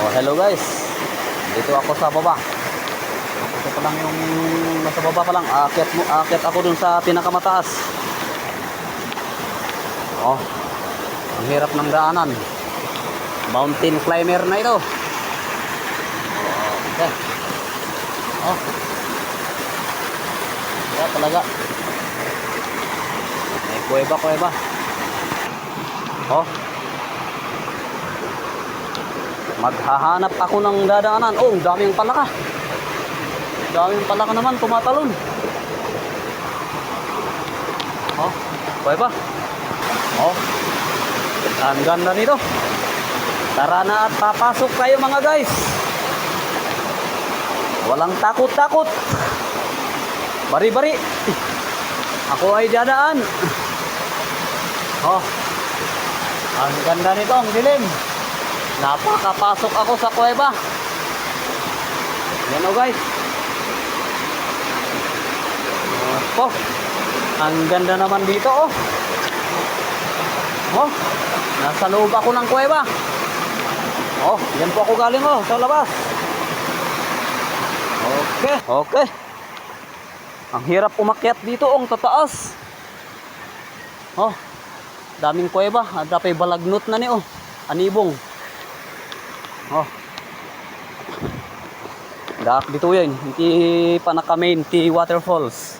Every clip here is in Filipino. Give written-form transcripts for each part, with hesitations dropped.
Oh, hello guys. Dito ako sa baba. Ito pa lang yung nasa baba pa lang. Aakyat ako dun sa pinakamataas. Oh. Ang hirap ng daanan. Mountain climber na ito. Okay. Oh. Yeah, talaga. May kuweba. Oh. Maghahanap ako ng dadaanan. Oh, daming palaka. Daming palaka naman tumatalon. Oh, kuweba. Oh. Ang ganda nito. Tara na at papasok kayo mga guys. Walang takot-takot. Bari-bari. Ako ay dadaan. Oh. Ang ganda nito, ang dilim. Napakapasok ako sa kuweba. Yan o guys. Oh. Ang ganda naman dito oh. Oh. Nasa loob ako ng kuweba. Oh, yan po ako galing oh, sa labas. Okay. Ang hirap umakyat dito ang tataas. Oh. Daming kuweba, dapay balagnot na ni oh. Anibong. Oh. Daak dito yan, hindi pa naka-main ti waterfalls.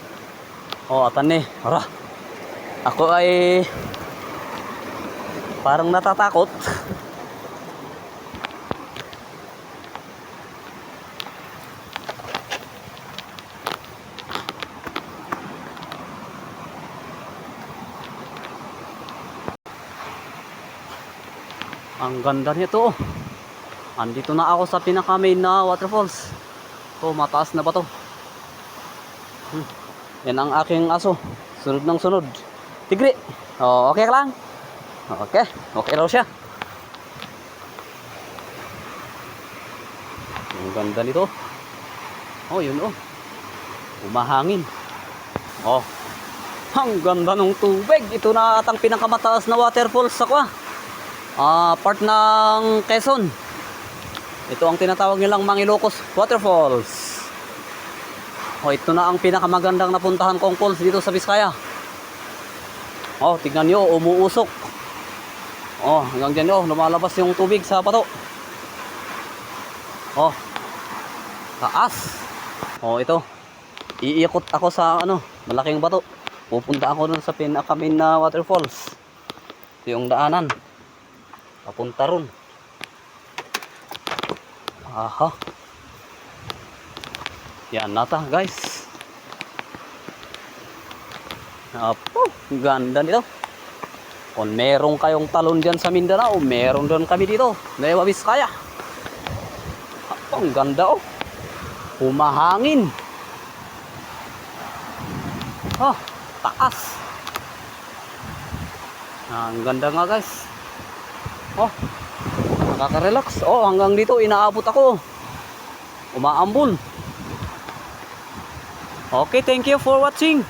Oh, atan ni. Ara. Ako ay parang natatakot. Ang ganda nito oh. Andito na ako sa pinaka-main na waterfalls. Oh, mataas na ba to? Yan ang aking aso. Sunod ng sunod. Tigri. Oh, okay ka lang? Okay raw siya. Ang ganda nito. Oh, yun oh. Umahangin. Oh. Ang ganda ng tubig. Ito na atang pinakamataas na waterfalls sa kwa. Part ng Quezon. Ito ang tinatawag nilang Mangilocos Waterfalls. Oh, ito na ang pinakamagandang napuntahan kong falls dito sa Vizcaya. Oh, tignan nyo, umuusok. Oh, hanggang dyan oh, lumalabas yung tubig sa bato. Oh, taas. Oh, ito. Iikot ako sa malaking bato. Pupunta ako dun sa pinaka-main na waterfalls. Ito yung daanan. Papunta ron. Aha. Yan nata guys. Apo, ganda nito. Kung meron kayong talon dyan sa Mindanao, meron doon kami dito. Nueva Vizcaya. Apo, ang ganda oh. Humahangin. Oh, taas. Ang ganda nga guys. Oh, nakaka-relax. Oh, hanggang dito inaabot ako. Umaambul. Okay, thank you for watching.